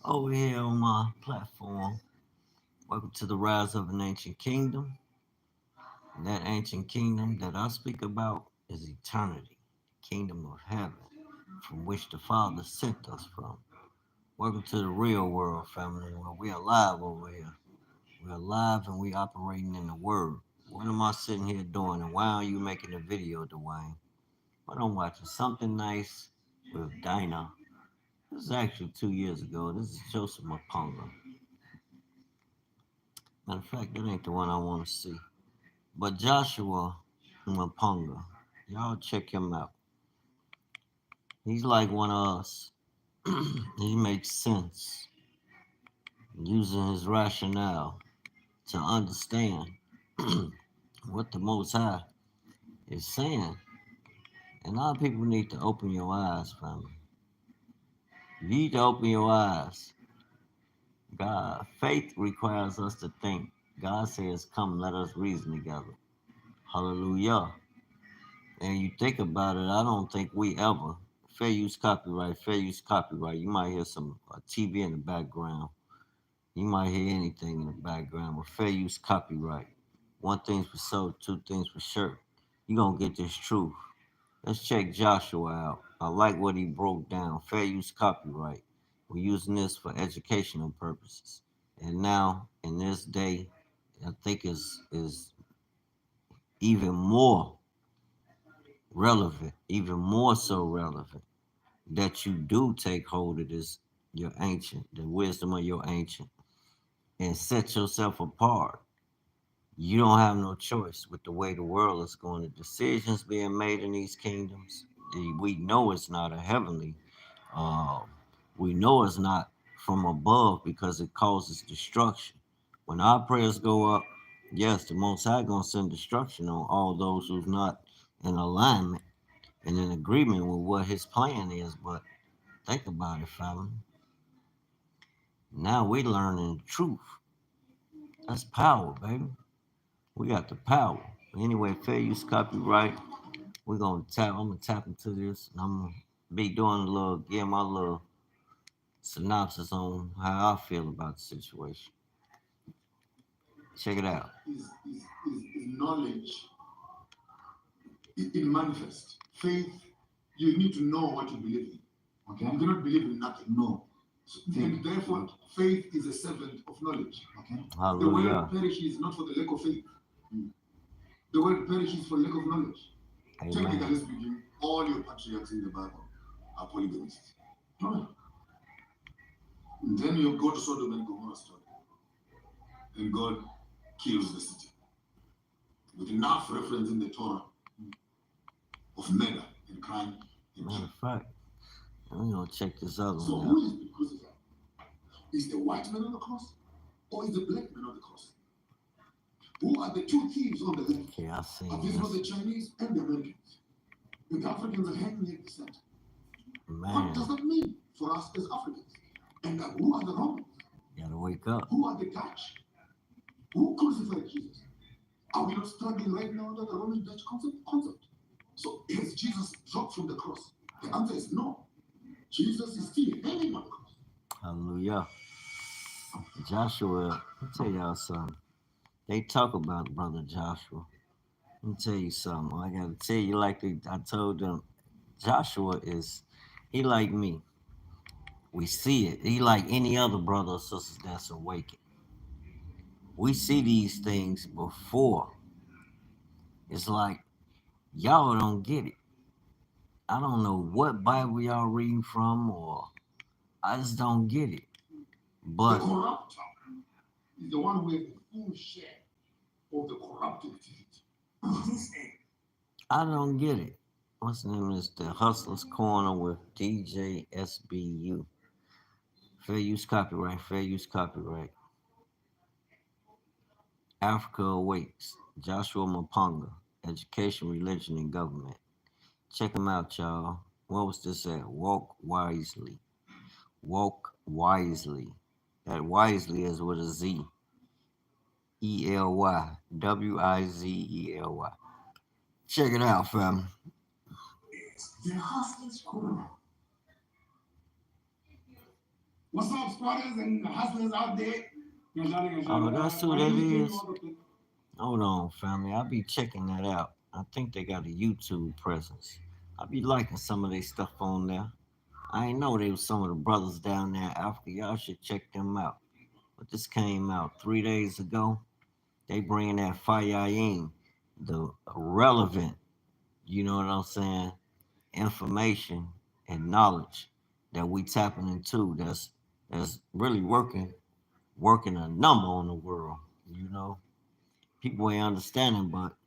over here on my platform. Welcome to the rise of an ancient kingdom. And that ancient kingdom that I speak about is eternity, the kingdom of heaven, from which the Father sent us from. Welcome to the real world, family, where we're alive over here. We're alive and we operating in the Word. What am I sitting here doing, and why are you making a video, Dwayne? But I'm watching something nice with Dinah. This is actually 2 years ago. This is Joseph Mapunga. Matter of fact, that ain't the one I want to see. But Joshua Mapunga, y'all check him out. He's like one of us. He makes sense using his rationale to understand what the Most High is saying. And a lot of people need to open your eyes, family. You need to open your eyes. Faith requires us to think. God says, "Come, let us reason together." Hallelujah. And you think about it, I don't think we ever fair use copyright, fair use copyright. You might hear some TV in the background. You might hear anything in the background, but fair use copyright. One thing's for sure, two things for sure. You gonna get this truth. Let's check Joshua out. I like what he broke down. Fair use copyright. We're using this for educational purposes. And now in this day, I think is even more relevant, even more so relevant, that you do take hold of this, your ancient, the wisdom of your ancient, and set yourself apart. You don't have no choice with the way the world is going. The decisions being made in these kingdoms, we know it's not a heavenly. Uh, we know it's not from above because it causes destruction. When our prayers go up, yes, the Most High gonna send destruction on all those who's not in alignment and in agreement with what His plan is. But think about it, family. Now we learning the truth. That's power, baby. We got the power. Anyway, fair use copyright. We're gonna tap. I'm gonna tap into this, and I'm gonna be doing a little, give my little synopsis on how I feel about the situation. Check it out. Is knowledge it manifests. Faith, you need to know what you believe in. Okay. You cannot believe in nothing. No. So, and therefore, faith is a servant of knowledge. Okay. Hallelujah. The word perishes not for the lack of faith. The word perishes for lack of knowledge. Amen. Technically speaking, all your patriarchs in the Bible are polygamists. Right. And then you go to Sodom and Gomorrah story, and God kills the city with enough reference in the Torah of murder and crime. Matter of fact, I'm gonna check this other so one who out. is being crucified? Is the white man on the cross, or is the black man on the cross? Who are the two thieves on the left? Okay, I see. Are these not the Chinese and the Americans? And the Africans are hanging at the center. Man. What does that mean for us as Africans? And who are the Romans? You gotta wake up. Who are the Dutch? Who crucified Jesus? Are we not struggling right now under the Roman Dutch concept? So has Jesus dropped from the cross? The answer is no. Jesus is still hanging on the cross. Hallelujah. Joshua, let me tell y'all something. They talk about brother Joshua. Let me tell you something. I gotta tell you, I told them, Joshua he like me. We see it. He like any other brother or sister that's awakened. We see these things before. It's like y'all don't get it. I don't know what Bible y'all reading from, or I just don't get it. But the corrupter is the one who has the full share of the corrupt activity of this end. I don't get it. What's the name of this? The Hustler's Corner with DJ SBU. Fair use copyright, fair use copyright. Africa Awakes, Joshua Mapunga, Education, Religion, and Government. Check them out, y'all. What was this at? Walk Wisely. Walk Wisely. That wisely is with a Z. ELY. WIZELY. Check it out, fam. The Hustler's Corner. What's up, squatters and hustlers out there? Oh, that's who that is. Hold on, family. I'll be checking that out. I think they got a YouTube presence. I'll be liking some of their stuff on there. I ain't know they was some of the brothers down there in Africa. Y'all should check them out. But this came out 3 days ago. They bringing that fire, the relevant, you know what I'm saying, information and knowledge that we tapping into. That's really working a number on the world. You know, people ain't understanding, but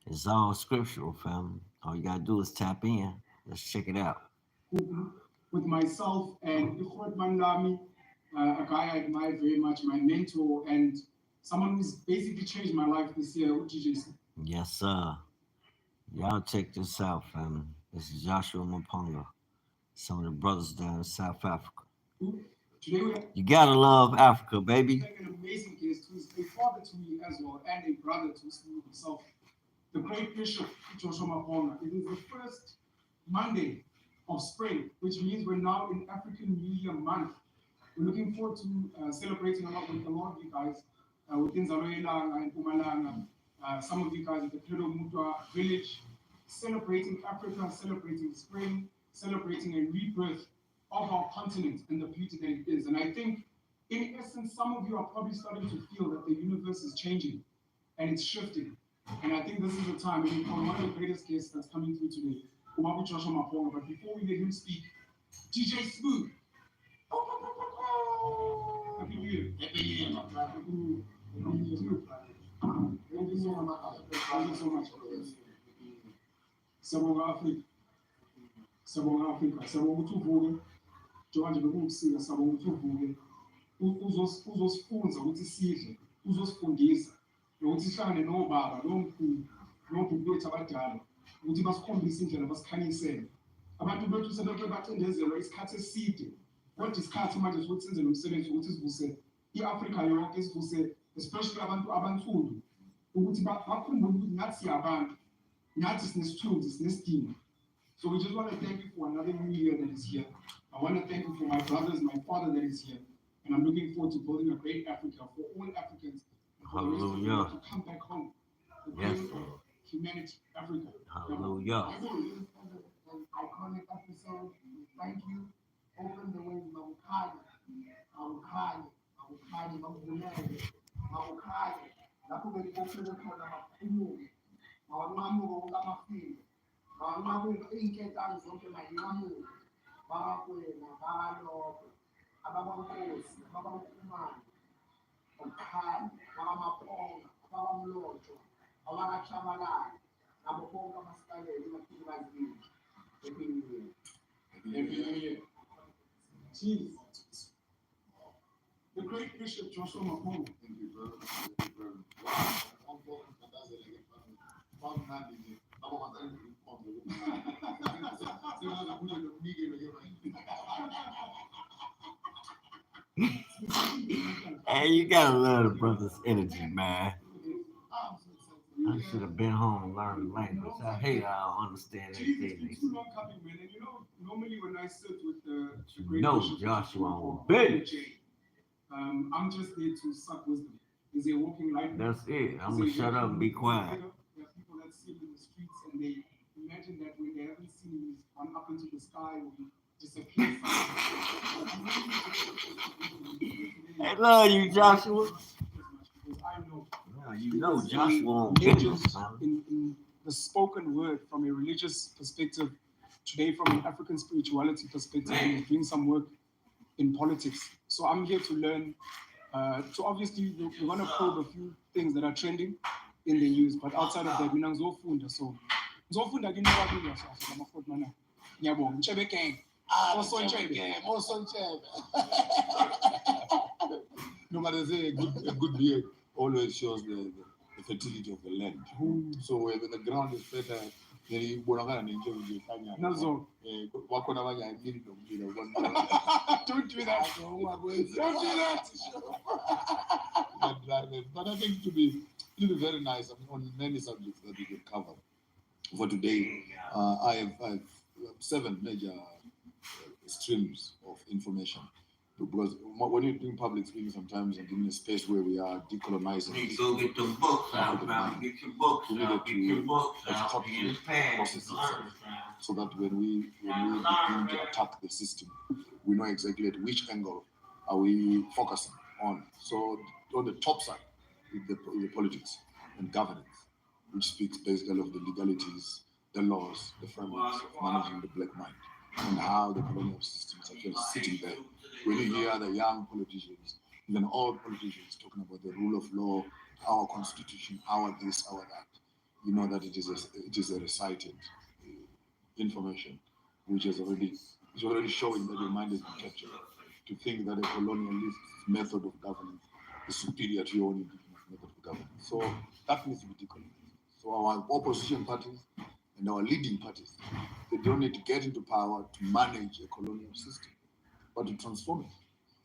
it's all scriptural, family. All you gotta do is tap in. Let's check it out. With myself and Ikhwat Mandami, a guy I admire very much, my mentor, and someone who's basically changed my life this year, DJ. Yes, sir. Y'all check this out, family. This is Joshua Mapunga, some of the brothers down in South Africa. You gotta love Africa, baby. An amazing guest who's a father to me as well, and a brother to himself, the great Bishop Joshua Mapunga. It is the first Monday of spring, which means we're now in African New Year month. We're looking forward to celebrating a lot with a lot of you guys within Alleluia and Pumalanga. Some of you guys at the Credo Mutwa village, celebrating Africa, celebrating spring, celebrating a rebirth of our continent and the beauty that it is. And I think, in essence, some of you are probably starting to feel that the universe is changing and it's shifting. And I think this is the time. And one of the greatest guests that's coming through today, Umabu Joshua Mapunga. But before we let him speak, DJ Smooth. Happy New Year. Happy New Year. Thank you so much. Thank you so much. Sabonga Africa. Sabonga Africa. Sabonga ukuthi uvuke. Njengoba bekungisika sabonga ukuthi uvuke. Uzosifunza ukuthi sidle, uzosifundisa nokuthi sihlangane nobaba, nomkhulu, nobhuku bethu abadala ukuthi basikhombise indlela basikhanyisele. Abantu bethu sebeke bacindezelwa isikhathi eside. Kodwa isikhathi manje sokuthi senze lo msebenzi ukuthi sivuse iAfrika yonke, sivuse especially abantu abansundu ukuthi bakhumbule ukuthi nathi siyabantu, nathi sinesithunzi, sinesidingo. So we just want to thank you for another new year that is here. I want to thank you for my brothers, my father that is here. And I'm looking forward to building a great Africa for all Africans. Hallelujah. To come back home. Yes. Humanity, Africa. Hallelujah. An iconic episode. Thank you. Open the way, Mawukali. Lapho bekufika khona amaphumulo. Mawanqamuka ukamafile. Mawanqamuka inketane zonke mayinqamuke. Bakwena, balokho. Ababamkosi, ababamkhumane. Ukhali, abamaphonga, ababamlotsho, abakachabalala. Nabo bonke amasikaleli emaphili bazini. Happy New Year. Happy New Year. Jesus. The great Bishop Joshua Mapunga. Thank you, brother. Hey, you gotta love the brother's energy, man. I should have been home and learned the language. I hate I don't understand anything. It's too long coming, man. And you know, normally when I sit with the great Bishop Joshua on bitch. I'm just there to suck wisdom. Is he walking light? That's it. I'm gonna shut up and be quiet. There are people that see him in the streets and they imagine that when they haven't seen him, he's gone up into the sky or he disappears. I love you, Joshua. Because I know. Yeah, you know Joshua in the spoken word from a religious perspective, today from an African spirituality perspective, and he's doing some work in politics. So I'm here to learn. So obviously we're going to probe a few things that are trending in the news, but outside of that, we're not zofunda. So zofunda kini wabili wasasa amafort mana. Ngiyabonga. Nchebe gang. Also nchebe. No matter say a good beard always shows the fertility of the land. So when the ground is fertile, then you bonagana nje ufanya. Nazo. Wako na wanya ngiri ndo mjira. Don't do that. Don't do that. But I think it'll be very nice. I mean, on many subjects that we can cover. For today, I have 7 major streams of information. Because when you're doing public speaking sometimes and in a space where we are decolonizing, you need to go get them books out, fam. Get your books out. Get your books out. Be in the past. So that when we begin to attack the system, we know exactly at which angle are we focusing on. So on the top side, with the politics and governance, which speaks basically of the legalities, the laws, the frameworks of managing the black mind, and how the colonial systems are just sitting there. When you hear the young politicians, even old politicians talking about the rule of law, our constitution, our this, our that, you know that it is a recited information which is already showing that your mind has been captured to think that a colonialist method of governance is superior to your own indigenous method of governance. So that needs to be decolonized. So our opposition parties and our leading parties, they don't need to get into power to manage a colonial system, but to transform it.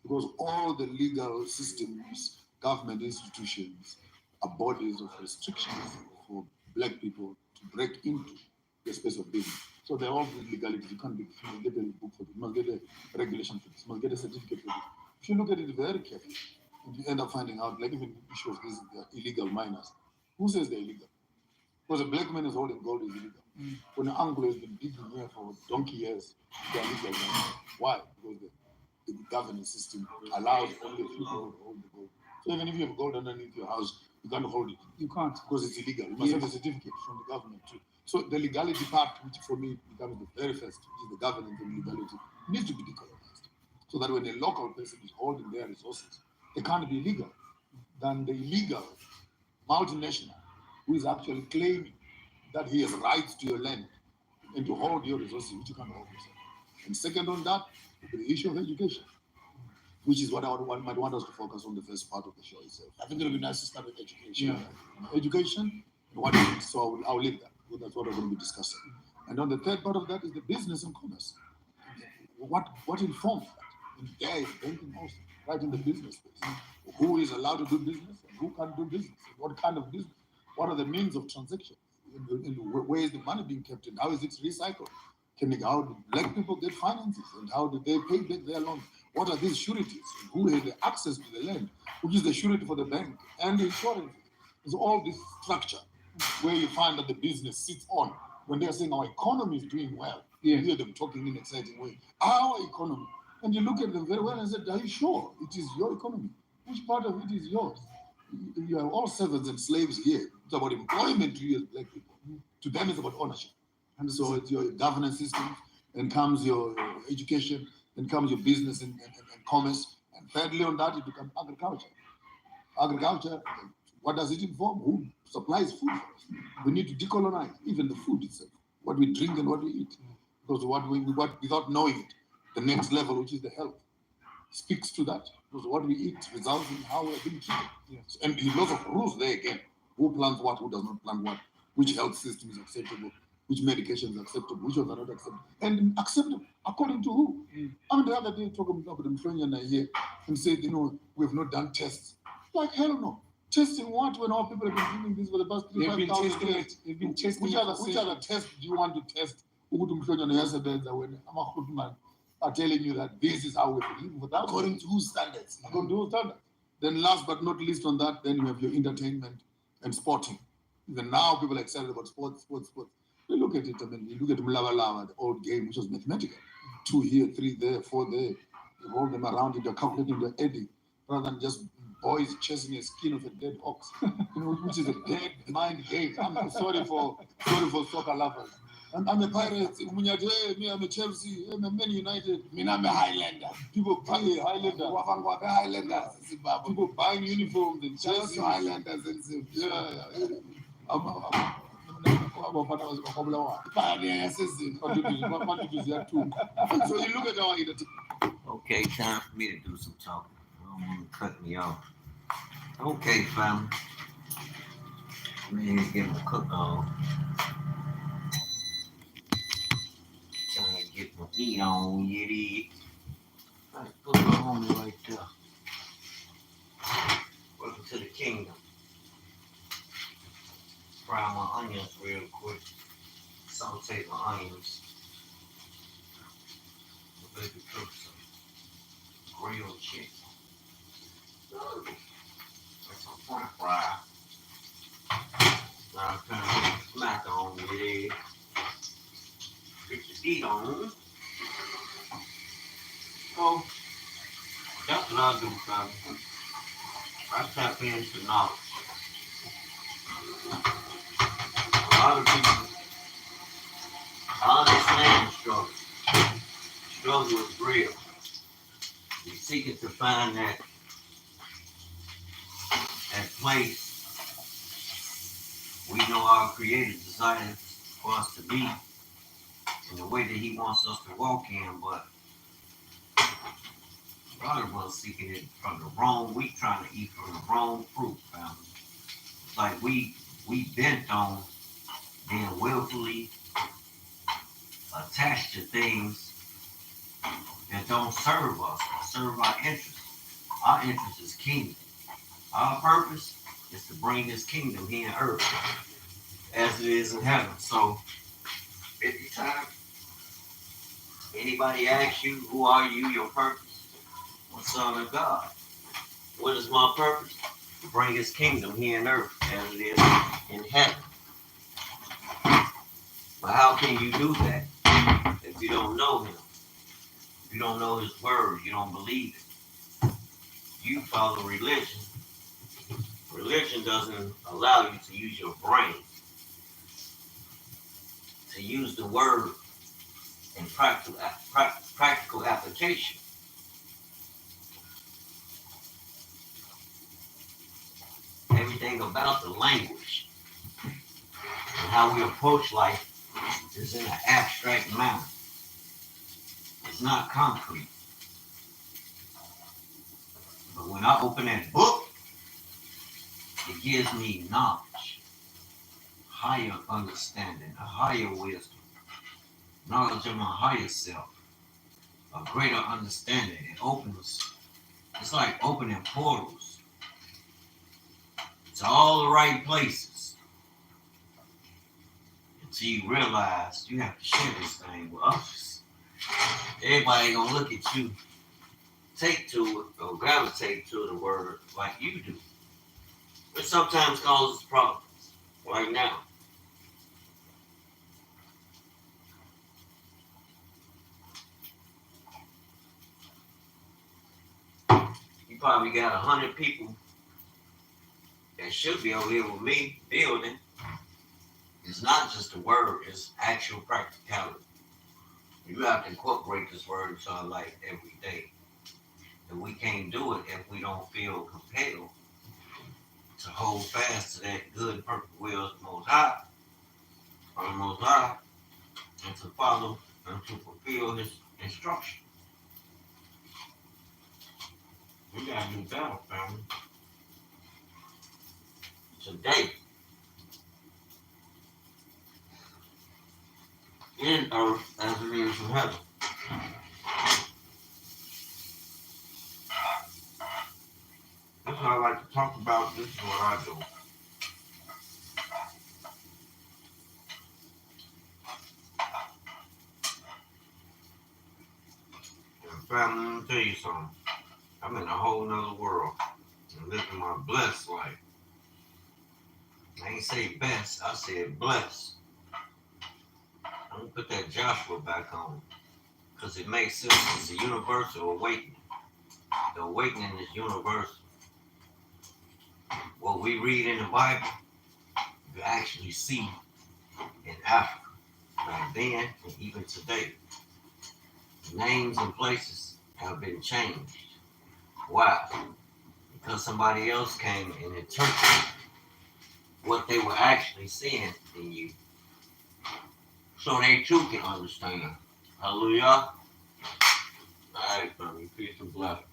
Because all the legal systems, government institutions, are bodies of restrictions for black people to break into the space of business. So they're all these legalities. You can't you must get a book for this, you must get a regulation for this, you must get a certificate for this. If you look at it very carefully, you end up finding out, like even the issue of these illegal miners, who says they're illegal? Because a black man is holding gold is illegal. When an Anglo has been digging here for donkey years, they're legal. Why? Because the governance system allows only a few people to hold the gold. So even if you have gold underneath your house, you can't hold it. You can't because it's illegal. You must have a certificate from the government too. So the legality part, which for me becomes the very first, which is the governance and legality, needs to be decolonized. So that when a local person is holding their resources, they can't be illegal. Then the illegal multinational who is actually claiming that he has rights to your land and to hold your resources, which you can't hold yourself. And second on that, the issue of education, which is what I might want us to focus on the first part of the show itself. I think it would be nice to start with education. Yeah. Education, what is it? So I'll leave that. That's what we're going to be discussing. And on the third part of that is the business and commerce. What informs that? And there is banking also, right in the business space. Who is allowed to do business and who can't do business? And what kind of business? What are the means of transaction? And where is the money being kept in? How is it recycled? How do black people get finances and how do they pay back their loans? What are these sureties? And who has the access to the land? Which is the surety for the bank and the insurance? It's all this structure where you find that the business sits on. When they're saying our economy is doing well, you hear them talking in an exciting way. Our economy. And you look at them very well and say, are you sure it is your economy? Which part of it is yours? You are all servants and slaves here. It's about employment to you as black people. To them, it's about ownership. And so it's your governance system, then comes your education, then comes your business and commerce. And thirdly on that, it becomes agriculture. Agriculture, what does it inform? Who supplies food for us? We need to decolonize even the food itself, what we drink and what we eat. Because what without knowing it, the next level, which is the health, speaks to that. Because what we eat results in how we're being treated. Yes. And there's lots of rules there again. Who plants what, who does not plant what, which health system is acceptable, which medication is acceptable, which ones are not acceptable. And acceptable according to who? I mean, the other day, talking about the here and said, we have not done tests. Like, hell no. Testing what when all people have been doing this for the past 3,000 years? They've been testing. Which other tests do you want to test? When are telling you that this is how we live without according to whose standards? According to whose standards. Then last but not least on that, then you have your entertainment and sporting. Even now people are excited about sports. You look at it, you look at Lava, the old game, which was mathematical. 2 here, 3 there, 4 there. You roll them around and you're calculating the eddy, rather than just boys chasing a skin of a dead ox, which is a dead mind game. I'm sorry for soccer lovers. I'm a Pirates, me, I'm a Chelsea, I'm a Man United. I'm a Highlander. People buy Highlander. People buying uniforms and Chelsea Highlanders and stuff. Yeah. So you look at our identity. Okay, time for me to do some talking. I don't want to cut me off. Okay, fam. Man, get my cook on. Trying to get my meat on, yitty. Let's put it on right there. Welcome to the kingdom. Fry my onions real quick. Saute my onions. My baby chicken. That's some point fry. Now I'm trying to put the smack on with it. Get your feet on. So that's what I do, family. I tap into knowledge. A lot of people, I understand the struggle. Struggle is real. We seek it to find that place we know our Creator desires for us to be in the way that He wants us to walk in, but a lot of us seeking it from the wrong. We trying to eat from the wrong fruit, family. It's like we bent on being willfully attached to things that don't serve us, or serve our interests. Our interest is kingdom. Our purpose is to bring His kingdom here on earth as it is in heaven. So, anytime anybody asks you, who are you, your purpose? I'm a son of God. What is my purpose? To bring His kingdom here on earth as it is in heaven. But how can you do that if you don't know Him? If you don't know His word, you don't believe it. You follow religion. Religion doesn't allow you to use your brain, to use the word in practical application. Everything about the language and how we approach life is in an abstract manner. It's not concrete. But when I open that book, it gives me knowledge, higher understanding, a higher wisdom, knowledge of my higher self, a greater understanding. It opens, it's like opening portals to all the right places until you realize you have to share this thing with others. Everybody ain't gonna look at you, take to it, or gravitate to the word like you do. It sometimes causes problems. Right now, you probably got 100 people that should be over here with me building. It's not just a word, it's actual practicality. You have to incorporate this word into our life every day. And we can't do it if we don't feel compelled to hold fast to that good, perfect will of the Most High, or the Most High, and to follow and to fulfill His instruction. We gotta do better, family. Today, in earth as it is in heaven. That's what I like to talk about. This is what I do. And family, let me tell you something. I'm in a whole nother world and living my blessed life. I ain't say best, I said blessed. I'm gonna put that Joshua back on because it makes sense. It's a universal awakening. The awakening is universal. What we read in the Bible, you actually see in Africa back then and even today. Names and places have been changed. Why? Because somebody else came and interpreted what they were actually seeing in you. So they too can understand. Hallelujah. All right, family. Peace and blessings.